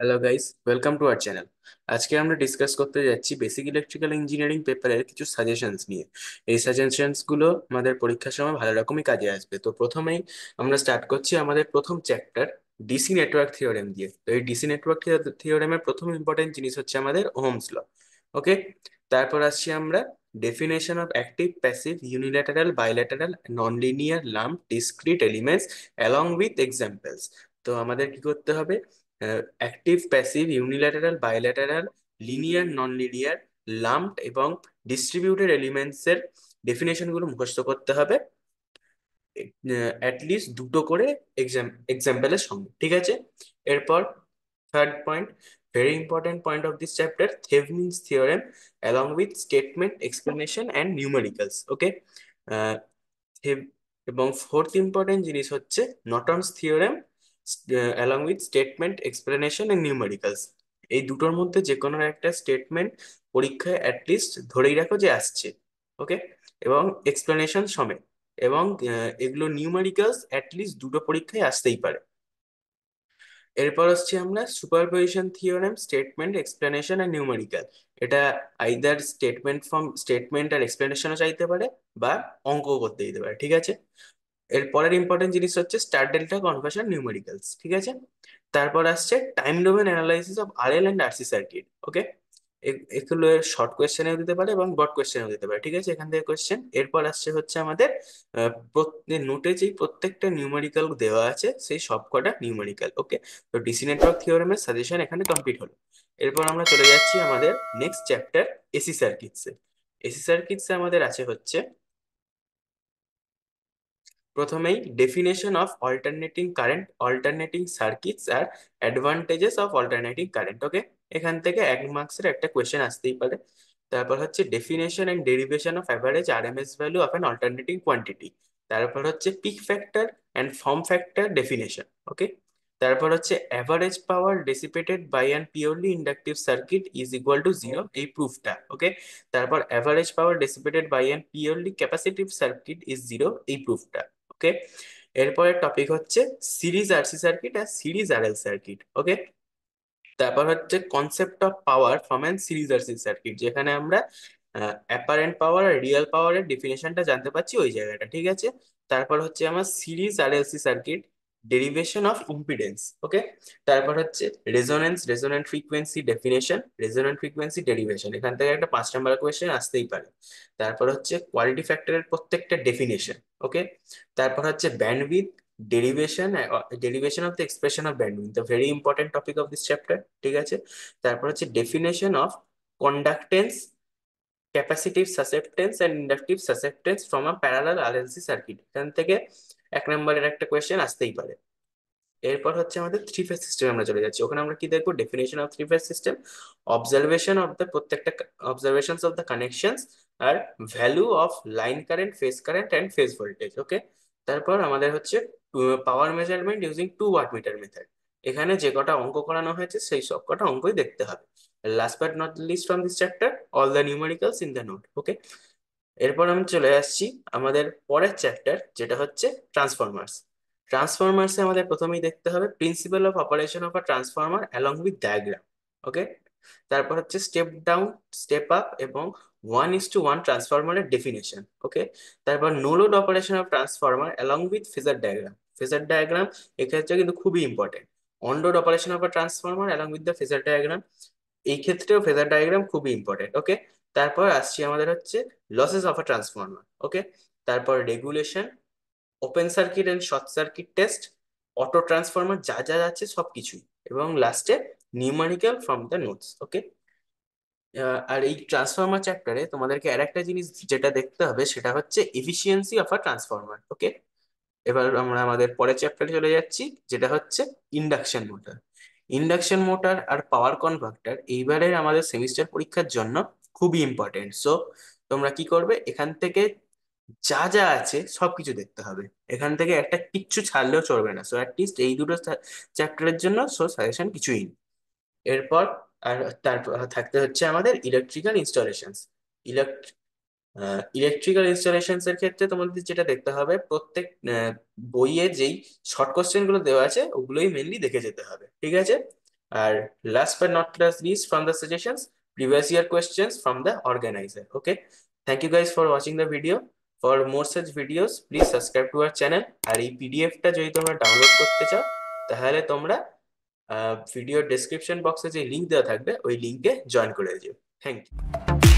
Hello guys, welcome to our channel. আজকে আমরা discuss করতে যাচ্ছি বেসিক ইলেকট্রিক্যাল ইঞ্জিনিয়ারিং পেপারের কিছু সাজেশনস নিয়ে। এই সাজেশনস গুলো আমাদের পরীক্ষার সময় ভালো রকমই কাজে আসবে। তো প্রথমেই আমরা স্টার্ট করছি আমাদের প্রথম চ্যাপ্টার ডিসি নেটওয়ার্ক থিওরেম দিয়ে। তো এই ডিসি নেটওয়ার্ক থিওরেমের প্রথম ইম্পর্টেন্ট জিনিস হচ্ছে আমাদের ওহমস ল। ওকে, তারপর আসছি আমরা definition of active, passive, unilateral, bilateral, non linear, lump, discrete elements along with examples. তো আমাদের কি করতে হবে? Active, passive, unilateral, bilateral, linear, non linear, lumped এবং ডিস্ট্রিবিউটেড এলিমেন্টস এর ডেফিনেশন গুলো মুখস্থ করতে হবে, অ্যাটলিস্ট দুটো করে এক্সাম্পলের সঙ্গে। ঠিক আছে, এরপর third point, very important point of this chapter, Thevenin's theorem along with statement, explanation and numericals. Okay, এবং ফোর্থ ইম্পর্টেন্ট জিনিস হচ্ছে Norton's theorem along with statement, explanation and numericals. এই দুটোর মধ্যে যে কোনো একটা স্টেটমেন্ট পরীক্ষায় অ্যাটলিস্ট ধরেই রাখো যে আসছে। ওকে, এবং এক্সপ্লেনেশন সমেত, এবং এগুলো নিউমেরিক্যালস অ্যাটলিস্ট দুটো পরীক্ষায় আসতেই পারে। এরপর হচ্ছে আমরা সুপারপজিশন থিওরেম, স্টেটমেন্ট, এক্সপ্লেনেশন আর নিউমেরিক্যাল। এটা আইদার স্টেটমেন্ট আর এক্সপ্লেনেশনও চাইতে পারে, বা অঙ্কও করতে দিতে পারে। ঠিক আছে, এর পরের ইম্পর্টেন্ট জিনিস হচ্ছে স্টার ডেল্টা কনভার্সন, নিউমেরিক্যালস। ঠিক আছে, তারপর আসছে time domain analysis of RL and RC circuit. Okay, এগুলো শর্ট কোয়েশ্চেনেও দিতে পারে এবং ব্রড কোয়েশ্চেনেও দিতে পারে। ঠিক আছে, এখান থেকে কোয়েশ্চেন। এরপর আসছে হচ্ছে আমাদের প্রত্যেক নোটে যেই প্রত্যেকটা নিউমেরিক্যাল দেওয়া আছে সেই সবকটা নিউমেরিক্যাল। ওকে, তো ডিসি নেটওয়ার্ক থিওরেমের সাজেশন এখানে কমপ্লিট হলো। এরপর আমরা চলে যাচ্ছি আমাদের নেক্সট চ্যাপ্টার, এসি সার্কিটসে। এসি সার্কিটসে আমাদের আছে হচ্ছে প্রথমেই definition of alternating current, alternating circuits আর advantages of alternating current. Okay, এখান থেকে 1 মার্কসের একটা কোয়েশ্চেন আসতেই পারে। তারপর হচ্ছে definition and derivation of average RMS value of an alternating quantity. তারপর হচ্ছে peak factor and form factor definition. Okay, তারপর হচ্ছে average power dissipated by an purely inductive circuit is equal to zero, এই প্রুফটা। ওকে, তারপর average power dissipated by an purely capacitive circuit is zero, এই প্রুফটা। Okay, এরপরের topic হচ্ছে series RC circuit আর সিরিজ আরএল সার্কিট। ওকে, তারপর হচ্ছে concept of power from an series RC circuit, যেখানে আমরা অ্যাপারেন্ট পাওয়ার আর রিয়েল পাওয়ারের ডেফিনেশনটা জানতে পারছি ওই জায়গাটা। ঠিক আছে, তারপর হচ্ছে আমার series RLC circuit, derivation of impedance. Okay, তারপর হচ্ছে resonance, resonant frequency definition, resonant frequency derivation. এখান থেকে একটা 5 নম্বর কোয়েশ্চেন আসতেই পারে। তারপর হচ্ছে কোয়ালিটি ফ্যাক্টরের প্রত্যেকটা ডেফিনেশন। ওকে, তারপর হচ্ছে bandwidth, derivation of the expression of bandwidth, the very important topic of this chapter। ঠিক আছে, তারপর হচ্ছে definition of conductance, capacitive susceptance and inductive susceptance from a parallel RLC circuit। এখান থেকে 1 নম্বরের একটা কোয়েশ্চেন আসতেই পারে। এরপর হচ্ছে আমাদের থ্রি ফেজ সিস্টেম আমরা চলে যাচ্ছি। ওখানে আমরা কি দেখবো? Definition of three phase system, observation of the প্রত্যেকটা অবজারভেশনস অফ দ্য কানেকশনস, আর value of line current, phase current and phase voltage. Okay, তারপর আমাদের হচ্ছে power measurement using 2 watt meter method. এখানে যে কটা অঙ্ক করানো হয়েছে সেই সব কটা অঙ্কই দেখতে হবে। Last but not least from this chapter, all the numericals in the note. Okay, এরপর আমি চলে আসছি আমাদের পরের চ্যাপ্টার, যেটা হচ্ছে ট্রান্সফরমার্স। ট্রান্সফরমার্সে আমাদের প্রথমেই দেখতে হবে principal of operation of a transformer along with diagram. Okay, তারপর হচ্ছে স্টেপ ডাউন, স্টেপ আপ এবং 1:1 ট্রান্সফরমারের ডেফিনেশন। ওকে, তারপর no load operation of transformer along with phasor diagram. Phasor diagram এক্ষেত্রে কিন্তু খুবই important. On load operation of a transformer along with the phasor diagram, এই ক্ষেত্রেও ফেজার ডায়াগ্রাম খুবই important. Okay, তারপর আসছি আমাদের হচ্ছে losses of a transformer. Okay, তারপর regulation, open circuit and short circuit test, auto transformer যা যা আছে সবকিছুই, এবং লাস্টে numerical from the notes. Okay, আর এই ট্রান্সফরমার চ্যাপ্টারে তোমাদেরকে আর একটা জিনিস যেটা দেখতে হবে সেটা হচ্ছে এফিসিয়েন্সি অফ আ ট্রান্সফরমার। ওকে, এবার আমরা আমাদের পরের চ্যাপ্টারে চলে যাচ্ছি, যেটা হচ্ছে ইন্ডাকশন মোটর। ইন্ডাকশন মোটর আর পাওয়ার কনভার্টার এইবারের আমাদের সেমিস্টার পরীক্ষার জন্য খুবই ইম্পর্টেন্ট। সো তোমরা কি করবে, এখান থেকে যা যা আছে সবকিছু দেখতে হবে। এখান থেকে একটা কিচ্ছু ছাড়লেও চলবে না। সো অ্যাটলিস্ট এই দুটো চ্যাপ্টারের জন্য সো সাজেশন কিছুই নেই। এরপর আর তারপর থাকতে হচ্ছে আমাদের ইলেকট্রিক্যাল ইনস্টলেশনস। ইলেকট্রিক্যাল ইনস্টলেশনস এর ক্ষেত্রে তোমাদের যেটা দেখতে হবে, প্রত্যেক বইয়ে যেই শর্ট কোশ্চেন গুলো দেওয়া আছে ওগুলোই মেনলি দেখে যেতে হবে। ঠিক আছে, আর last but not least from the suggestions, previous year questions from the organizer. Okay, thank you guys for watching the video. For more such videos please subscribe to our channel. আর এই পিডিএফটা যদি তোমরা ডাউনলোড করতে চাও তাহলে তোমরা video description বক্সে যে লিংক দেওয়া থাকবে ওই লিংকে জয়েন করে দিও। Thank you.